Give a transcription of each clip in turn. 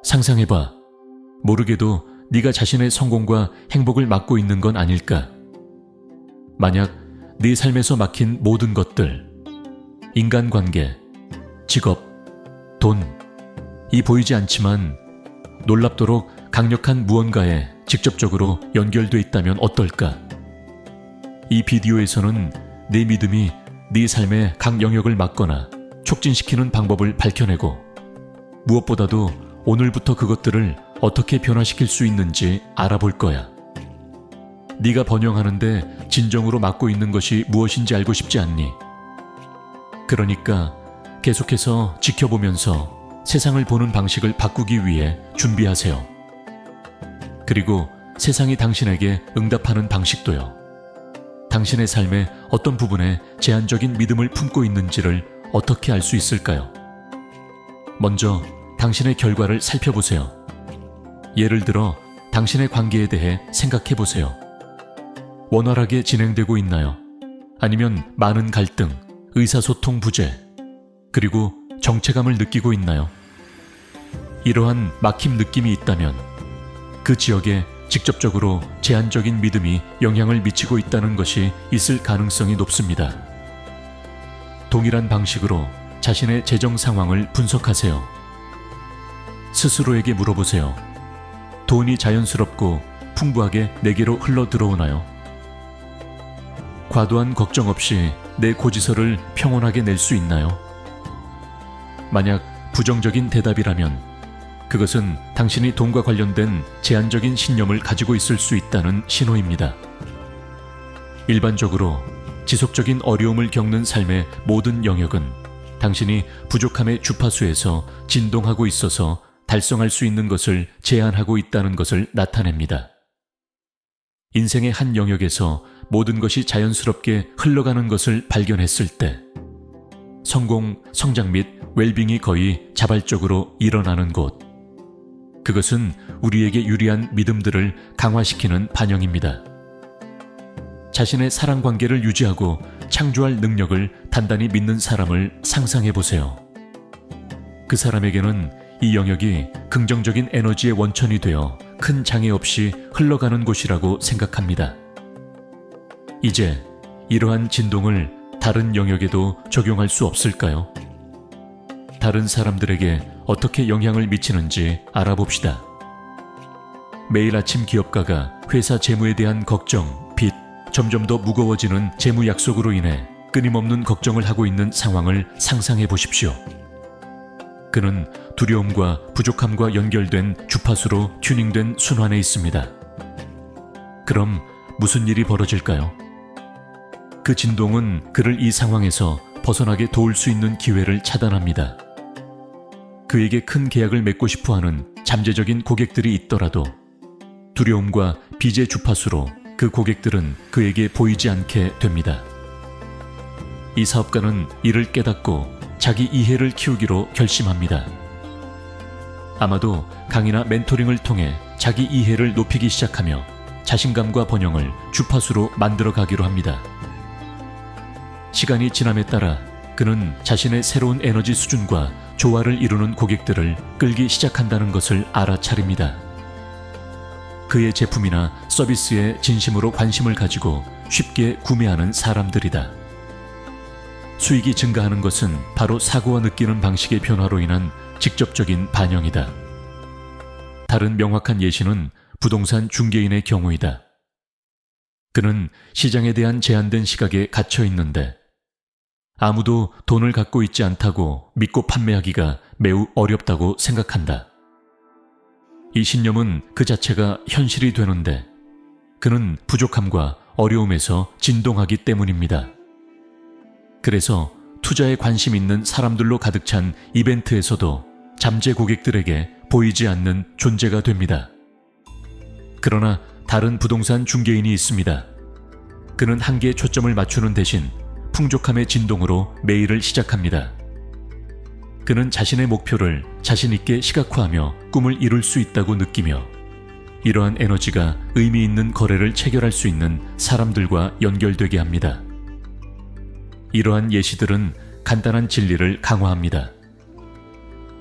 상상해봐. 모르게도 네가 자신의 성공과 행복을 막고 있는 건 아닐까? 만약 네 삶에서 막힌 모든 것들, 인간관계, 직업, 돈, 이 보이지 않지만 놀랍도록 강력한 무언가에 직접적으로 연결돼 있다면 어떨까? 이 비디오에서는 네 믿음이 네 삶의 각 영역을 막거나 촉진시키는 방법을 밝혀내고 무엇보다도 오늘부터 그것들을 어떻게 변화시킬 수 있는지 알아볼 거야. 네가 번영하는데 진정으로 막고 있는 것이 무엇인지 알고 싶지 않니? 그러니까 계속해서 지켜보면서 세상을 보는 방식을 바꾸기 위해 준비하세요. 그리고 세상이 당신에게 응답하는 방식도요. 당신의 삶의 어떤 부분에 제한적인 믿음을 품고 있는지를 어떻게 알 수 있을까요? 먼저 당신의 결과를 살펴보세요. 예를 들어 당신의 관계에 대해 생각해 보세요. 원활하게 진행되고 있나요? 아니면 많은 갈등, 의사소통 부재, 그리고 정체감을 느끼고 있나요? 이러한 막힘 느낌이 있다면 그 지역에 직접적으로 제한적인 믿음이 영향을 미치고 있다는 것이 있을 가능성이 높습니다. 동일한 방식으로 자신의 재정 상황을 분석하세요. 스스로에게 물어보세요. 돈이 자연스럽고 풍부하게 내게로 흘러 들어오나요? 과도한 걱정 없이 내 고지서를 평온하게 낼 수 있나요? 만약 부정적인 대답이라면 그것은 당신이 돈과 관련된 제한적인 신념을 가지고 있을 수 있다는 신호입니다. 일반적으로 지속적인 어려움을 겪는 삶의 모든 영역은 당신이 부족함의 주파수에서 진동하고 있어서 달성할 수 있는 것을 제한하고 있다는 것을 나타냅니다. 인생의 한 영역에서 모든 것이 자연스럽게 흘러가는 것을 발견했을 때 성공, 성장 및 웰빙이 거의 자발적으로 일어나는 곳, 그것은 우리에게 유리한 믿음들을 강화시키는 반영입니다. 자신의 사랑관계를 유지하고 창조할 능력을 단단히 믿는 사람을 상상해 보세요. 그 사람에게는 이 영역이 긍정적인 에너지의 원천이 되어 큰 장애 없이 흘러가는 곳이라고 생각합니다. 이제 이러한 진동을 다른 영역에도 적용할 수 없을까요? 다른 사람들에게 어떻게 영향을 미치는지 알아봅시다. 매일 아침 기업가가 회사 재무에 대한 걱정, 빚, 점점 더 무거워지는 재무 약속으로 인해 끊임없는 걱정을 하고 있는 상황을 상상해 보십시오. 그는 두려움과 부족함과 연결된 주파수로 튜닝된 순환에 있습니다. 그럼 무슨 일이 벌어질까요? 그 진동은 그를 이 상황에서 벗어나게 도울 수 있는 기회를 차단합니다. 그에게 큰 계약을 맺고 싶어하는 잠재적인 고객들이 있더라도 두려움과 빚의 주파수로 그 고객들은 그에게 보이지 않게 됩니다. 이 사업가는 이를 깨닫고 자기 이해를 키우기로 결심합니다. 아마도 강의나 멘토링을 통해 자기 이해를 높이기 시작하며 자신감과 번영을 주파수로 만들어 가기로 합니다. 시간이 지남에 따라 그는 자신의 새로운 에너지 수준과 조화를 이루는 고객들을 끌기 시작한다는 것을 알아차립니다. 그의 제품이나 서비스에 진심으로 관심을 가지고 쉽게 구매하는 사람들이다. 수익이 증가하는 것은 바로 사고와 느끼는 방식의 변화로 인한 직접적인 반영이다. 다른 명확한 예시는 부동산 중개인의 경우이다. 그는 시장에 대한 제한된 시각에 갇혀 있는데 아무도 돈을 갖고 있지 않다고 믿고 판매하기가 매우 어렵다고 생각한다. 이 신념은 그 자체가 현실이 되는데 그는 부족함과 어려움에서 진동하기 때문입니다. 그래서 투자에 관심 있는 사람들로 가득 찬 이벤트에서도 잠재 고객들에게 보이지 않는 존재가 됩니다. 그러나 다른 부동산 중개인이 있습니다. 그는 한계에 초점을 맞추는 대신 풍족함의 진동으로 매일을 시작합니다. 그는 자신의 목표를 자신 있게 시각화하며 꿈을 이룰 수 있다고 느끼며 이러한 에너지가 의미 있는 거래를 체결할 수 있는 사람들과 연결되게 합니다. 이러한 예시들은 간단한 진리를 강화합니다.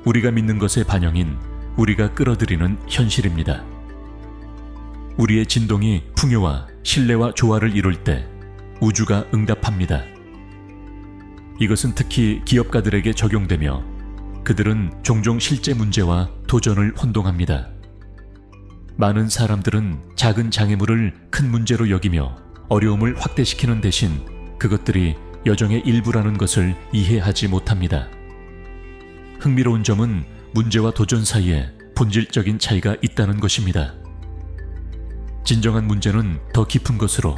우리가 믿는 것의 반영인 우리가 끌어들이는 현실입니다. 우리의 진동이 풍요와 신뢰와 조화를 이룰 때 우주가 응답합니다. 이것은 특히 기업가들에게 적용되며 그들은 종종 실제 문제와 도전을 혼동합니다. 많은 사람들은 작은 장애물을 큰 문제로 여기며 어려움을 확대시키는 대신 그것들이 여정의 일부라는 것을 이해하지 못합니다. 흥미로운 점은 문제와 도전 사이에 본질적인 차이가 있다는 것입니다. 진정한 문제는 더 깊은 것으로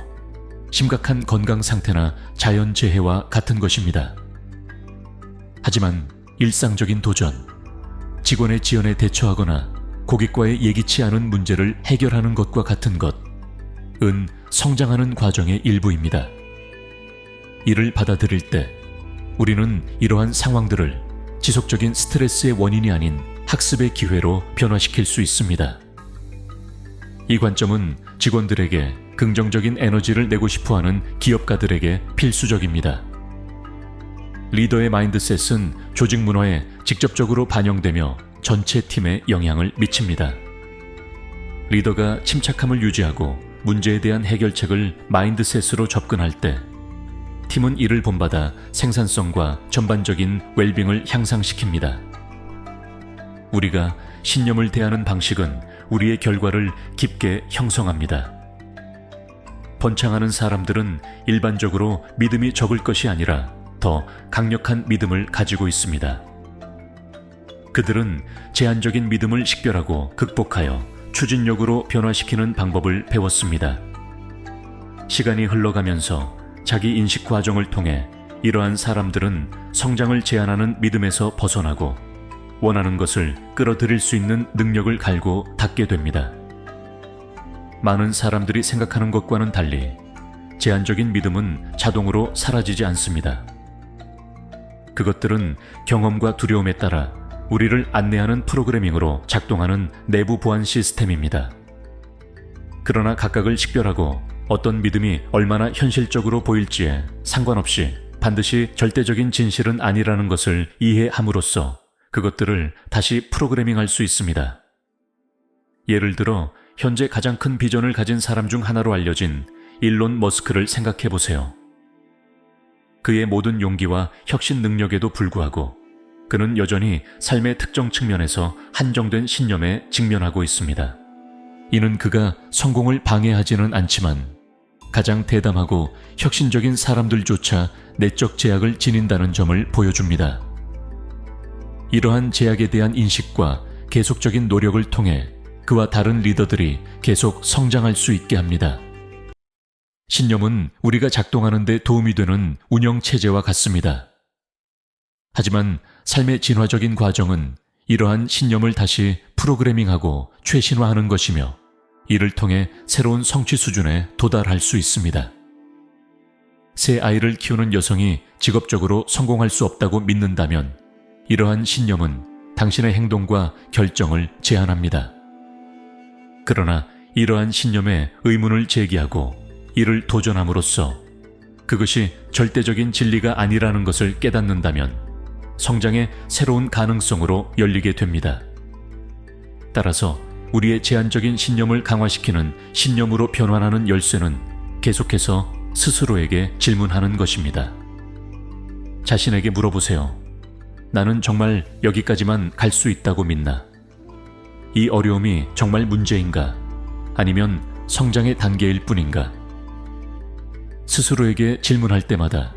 심각한 건강 상태나 자연재해와 같은 것입니다. 하지만 일상적인 도전, 직원의 지연에 대처하거나 고객과의 예기치 않은 문제를 해결하는 것과 같은 것은 성장하는 과정의 일부입니다. 이를 받아들일 때 우리는 이러한 상황들을 지속적인 스트레스의 원인이 아닌 학습의 기회로 변화시킬 수 있습니다. 이 관점은 직원들에게 긍정적인 에너지를 내고 싶어하는 기업가들에게 필수적입니다. 리더의 마인드셋은 조직 문화에 직접적으로 반영되며 전체 팀에 영향을 미칩니다. 리더가 침착함을 유지하고 문제에 대한 해결책을 마인드셋으로 접근할 때 팀은 이를 본받아 생산성과 전반적인 웰빙을 향상시킵니다. 우리가 신념을 대하는 방식은 우리의 결과를 깊게 형성합니다. 번창하는 사람들은 일반적으로 믿음이 적을 것이 아니라 더 강력한 믿음을 가지고 있습니다. 그들은 제한적인 믿음을 식별하고 극복하여 추진력으로 변화시키는 방법을 배웠습니다. 시간이 흘러가면서 자기 인식 과정을 통해 이러한 사람들은 성장을 제한하는 믿음에서 벗어나고 원하는 것을 끌어들일 수 있는 능력을 갈고 닦게 됩니다. 많은 사람들이 생각하는 것과는 달리 제한적인 믿음은 자동으로 사라지지 않습니다. 그것들은 경험과 두려움에 따라 우리를 안내하는 프로그래밍으로 작동하는 내부 보안 시스템입니다. 그러나 각각을 식별하고 어떤 믿음이 얼마나 현실적으로 보일지에 상관없이 반드시 절대적인 진실은 아니라는 것을 이해함으로써 그것들을 다시 프로그래밍할 수 있습니다. 예를 들어 현재 가장 큰 비전을 가진 사람 중 하나로 알려진 일론 머스크를 생각해 보세요. 그의 모든 용기와 혁신 능력에도 불구하고 그는 여전히 삶의 특정 측면에서 한정된 신념에 직면하고 있습니다. 이는 그가 성공을 방해하지는 않지만 가장 대담하고 혁신적인 사람들조차 내적 제약을 지닌다는 점을 보여줍니다. 이러한 제약에 대한 인식과 계속적인 노력을 통해 그와 다른 리더들이 계속 성장할 수 있게 합니다. 신념은 우리가 작동하는 데 도움이 되는 운영체제와 같습니다. 하지만 삶의 진화적인 과정은 이러한 신념을 다시 프로그래밍하고 최신화하는 것이며 이를 통해 새로운 성취 수준에 도달할 수 있습니다. 새 아이를 키우는 여성이 직업적으로 성공할 수 없다고 믿는다면 이러한 신념은 당신의 행동과 결정을 제한합니다. 그러나 이러한 신념에 의문을 제기하고 이를 도전함으로써 그것이 절대적인 진리가 아니라는 것을 깨닫는다면 성장의 새로운 가능성으로 열리게 됩니다. 따라서 우리의 제한적인 신념을 강화시키는 신념으로 변환하는 열쇠는 계속해서 스스로에게 질문하는 것입니다. 자신에게 물어보세요. 나는 정말 여기까지만 갈 수 있다고 믿나? 이 어려움이 정말 문제인가? 아니면 성장의 단계일 뿐인가? 스스로에게 질문할 때마다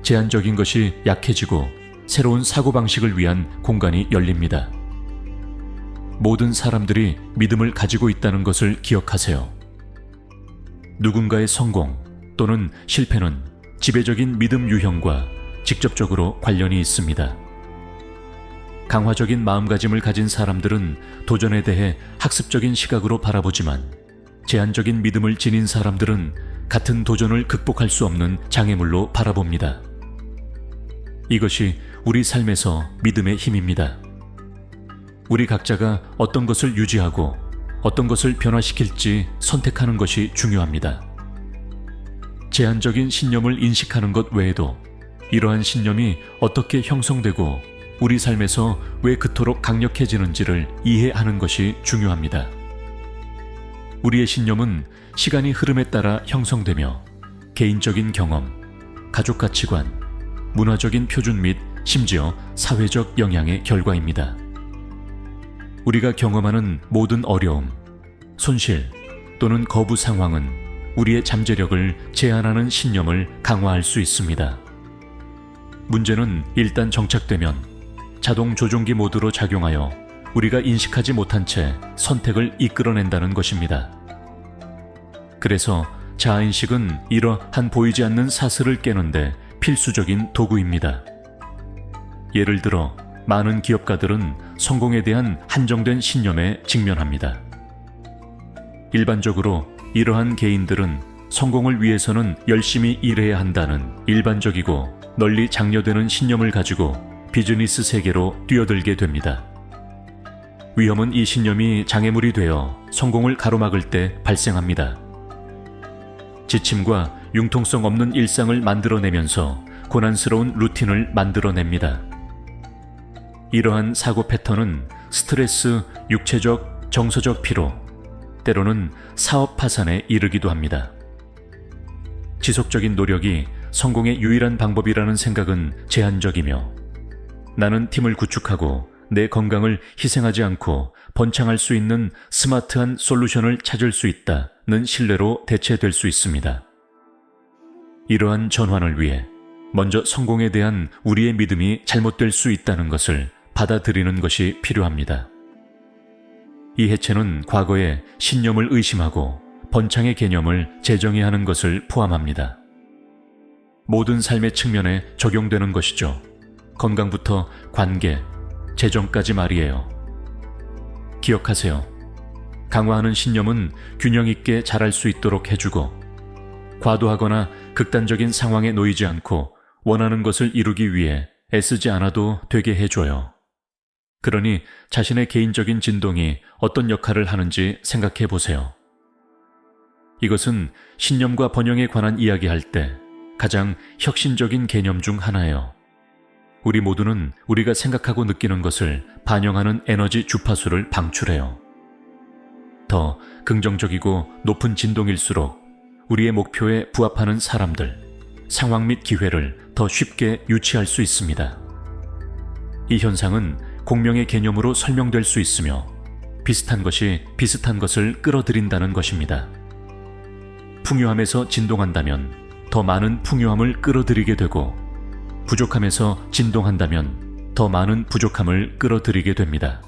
제한적인 것이 약해지고 새로운 사고방식을 위한 공간이 열립니다. 모든 사람들이 믿음을 가지고 있다는 것을 기억하세요. 누군가의 성공 또는 실패는 지배적인 믿음 유형과 직접적으로 관련이 있습니다. 강화적인 마음가짐을 가진 사람들은 도전에 대해 학습적인 시각으로 바라보지만 제한적인 믿음을 지닌 사람들은 같은 도전을 극복할 수 없는 장애물로 바라봅니다. 이것이 우리 삶에서 믿음의 힘입니다. 우리 각자가 어떤 것을 유지하고 어떤 것을 변화시킬지 선택하는 것이 중요합니다. 제한적인 신념을 인식하는 것 외에도 이러한 신념이 어떻게 형성되고 우리 삶에서 왜 그토록 강력해지는지를 이해하는 것이 중요합니다. 우리의 신념은 시간이 흐름에 따라 형성되며 개인적인 경험, 가족 가치관, 문화적인 표준 및 심지어 사회적 영향의 결과입니다. 우리가 경험하는 모든 어려움, 손실 또는 거부 상황은 우리의 잠재력을 제한하는 신념을 강화할 수 있습니다. 문제는 일단 정착되면 자동 조종기 모드로 작용하여 우리가 인식하지 못한 채 선택을 이끌어낸다는 것입니다. 그래서 자아인식은 이러한 보이지 않는 사슬을 깨는데 필수적인 도구입니다. 예를 들어 많은 기업가들은 성공에 대한 한정된 신념에 직면합니다. 일반적으로 이러한 개인들은 성공을 위해서는 열심히 일해야 한다는 일반적이고 널리 장려되는 신념을 가지고 비즈니스 세계로 뛰어들게 됩니다. 위험은 이 신념이 장애물이 되어 성공을 가로막을 때 발생합니다. 지침과 융통성 없는 일상을 만들어내면서 고난스러운 루틴을 만들어냅니다. 이러한 사고 패턴은 스트레스, 육체적, 정서적 피로, 때로는 사업 파산에 이르기도 합니다. 지속적인 노력이 성공의 유일한 방법이라는 생각은 제한적이며 나는 팀을 구축하고 내 건강을 희생하지 않고 번창할 수 있는 스마트한 솔루션을 찾을 수 있다는 신뢰로 대체될 수 있습니다. 이러한 전환을 위해 먼저 성공에 대한 우리의 믿음이 잘못될 수 있다는 것을 받아들이는 것이 필요합니다. 이 해체는 과거의 신념을 의심하고 번창의 개념을 재정의하는 하는 것을 포함합니다. 모든 삶의 측면에 적용되는 것이죠. 건강부터 관계, 재정까지 말이에요. 기억하세요. 강화하는 신념은 균형 있게 자랄 수 있도록 해주고 과도하거나 극단적인 상황에 놓이지 않고 원하는 것을 이루기 위해 애쓰지 않아도 되게 해줘요. 그러니 자신의 개인적인 진동이 어떤 역할을 하는지 생각해 보세요. 이것은 신념과 번영에 관한 이야기할 때 가장 혁신적인 개념 중 하나예요. 우리 모두는 우리가 생각하고 느끼는 것을 반영하는 에너지 주파수를 방출해요. 더 긍정적이고 높은 진동일수록 우리의 목표에 부합하는 사람들, 상황 및 기회를 더 쉽게 유치할 수 있습니다. 이 현상은 공명의 개념으로 설명될 수 있으며 비슷한 것이 비슷한 것을 끌어들인다는 것입니다. 풍요함에서 진동한다면 더 많은 풍요함을 끌어들이게 되고 부족함에서 진동한다면 더 많은 부족함을 끌어들이게 됩니다.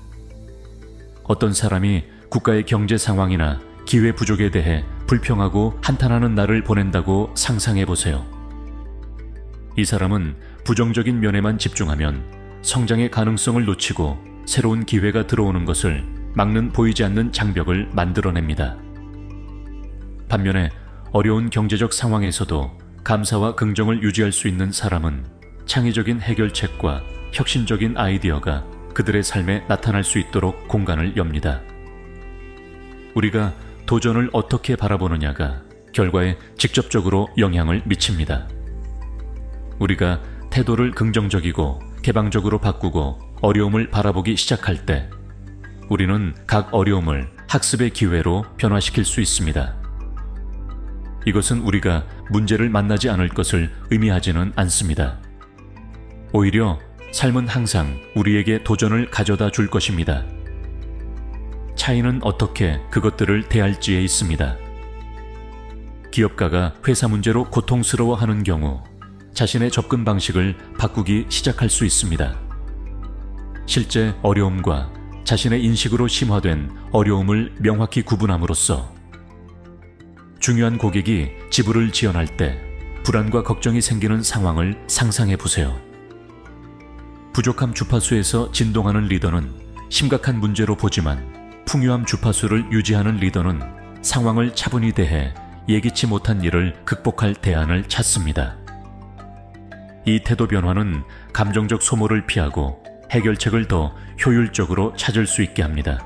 어떤 사람이 국가의 경제 상황이나 기회 부족에 대해 불평하고 한탄하는 날을 보낸다고 상상해 보세요. 이 사람은 부정적인 면에만 집중하면 성장의 가능성을 놓치고 새로운 기회가 들어오는 것을 막는 보이지 않는 장벽을 만들어냅니다. 반면에 어려운 경제적 상황에서도 감사와 긍정을 유지할 수 있는 사람은 창의적인 해결책과 혁신적인 아이디어가 그들의 삶에 나타날 수 있도록 공간을 엽니다. 우리가 도전을 어떻게 바라보느냐가 결과에 직접적으로 영향을 미칩니다. 우리가 태도를 긍정적이고 개방적으로 바꾸고 어려움을 바라보기 시작할 때 우리는 각 어려움을 학습의 기회로 변화시킬 수 있습니다. 이것은 우리가 문제를 만나지 않을 것을 의미하지는 않습니다. 오히려 삶은 항상 우리에게 도전을 가져다 줄 것입니다. 차이는 어떻게 그것들을 대할지에 있습니다. 기업가가 회사 문제로 고통스러워하는 경우 자신의 접근 방식을 바꾸기 시작할 수 있습니다. 실제 어려움과 자신의 인식으로 심화된 어려움을 명확히 구분함으로써 중요한 고객이 지불을 지연할 때 불안과 걱정이 생기는 상황을 상상해 보세요. 부족함 주파수에서 진동하는 리더는 심각한 문제로 보지만 풍요함 주파수를 유지하는 리더는 상황을 차분히 대해 예기치 못한 일을 극복할 대안을 찾습니다. 이 태도 변화는 감정적 소모를 피하고 해결책을 더 효율적으로 찾을 수 있게 합니다.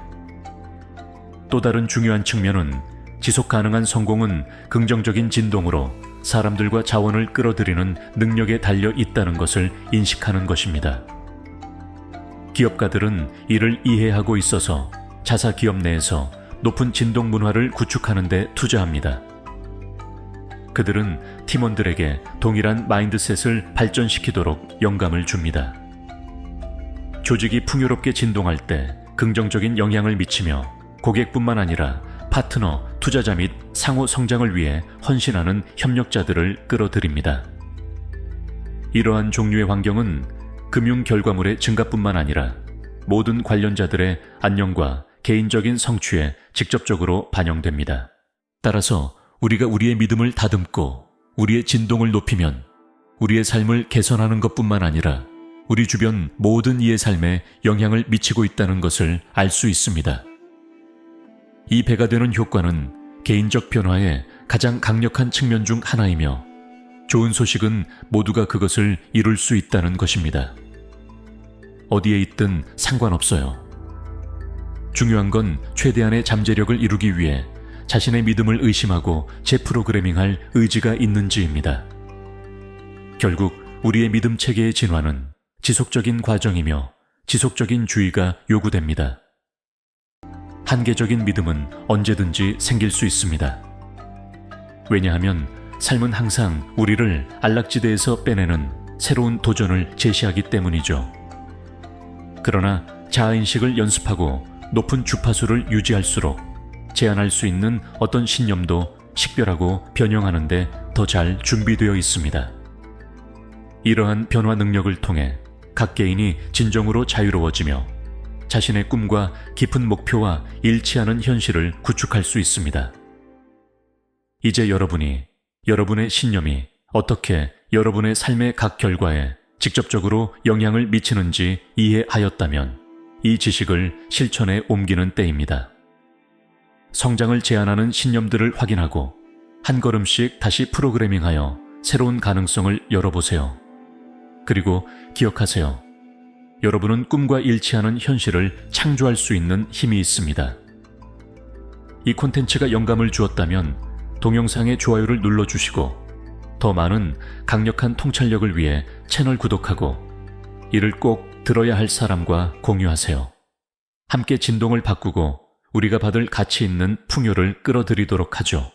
또 다른 중요한 측면은 지속 가능한 성공은 긍정적인 진동으로 사람들과 자원을 끌어들이는 능력에 달려 있다는 것을 인식하는 것입니다. 기업가들은 이를 이해하고 있어서 자사 기업 내에서 높은 진동 문화를 구축하는 데 투자합니다. 그들은 팀원들에게 동일한 마인드셋을 발전시키도록 영감을 줍니다. 조직이 풍요롭게 진동할 때 긍정적인 영향을 미치며 고객뿐만 아니라 파트너, 투자자 및 상호 성장을 위해 헌신하는 협력자들을 끌어들입니다. 이러한 종류의 환경은 금융 결과물의 증가뿐만 아니라 모든 관련자들의 안녕과 개인적인 성취에 직접적으로 반영됩니다. 따라서 우리가 우리의 믿음을 다듬고 우리의 진동을 높이면 우리의 삶을 개선하는 것뿐만 아니라 우리 주변 모든 이의 삶에 영향을 미치고 있다는 것을 알 수 있습니다. 이 배가 되는 효과는 개인적 변화의 가장 강력한 측면 중 하나이며 좋은 소식은 모두가 그것을 이룰 수 있다는 것입니다. 어디에 있든 상관없어요. 중요한 건 최대한의 잠재력을 이루기 위해 자신의 믿음을 의심하고 재프로그래밍할 의지가 있는지입니다. 결국 우리의 믿음 체계의 진화는 지속적인 과정이며 지속적인 주의가 요구됩니다. 한계적인 믿음은 언제든지 생길 수 있습니다. 왜냐하면 삶은 항상 우리를 안락지대에서 빼내는 새로운 도전을 제시하기 때문이죠. 그러나 자아인식을 연습하고 높은 주파수를 유지할수록 제한할 수 있는 어떤 신념도 식별하고 변형하는 데 더 잘 준비되어 있습니다. 이러한 변화 능력을 통해 각 개인이 진정으로 자유로워지며 자신의 꿈과 깊은 목표와 일치하는 현실을 구축할 수 있습니다. 이제 여러분이 여러분의 신념이 어떻게 여러분의 삶의 각 결과에 직접적으로 영향을 미치는지 이해하였다면 이 지식을 실천에 옮기는 때입니다. 성장을 제한하는 신념들을 확인하고 한 걸음씩 다시 프로그래밍하여 새로운 가능성을 열어보세요. 그리고 기억하세요. 여러분은 꿈과 일치하는 현실을 창조할 수 있는 힘이 있습니다. 이 콘텐츠가 영감을 주었다면 동영상의 좋아요를 눌러주시고 더 많은 강력한 통찰력을 위해 채널 구독하고 이를 꼭 들어야 할 사람과 공유하세요. 함께 진동을 바꾸고 우리가 받을 가치 있는 풍요를 끌어들이도록 하죠.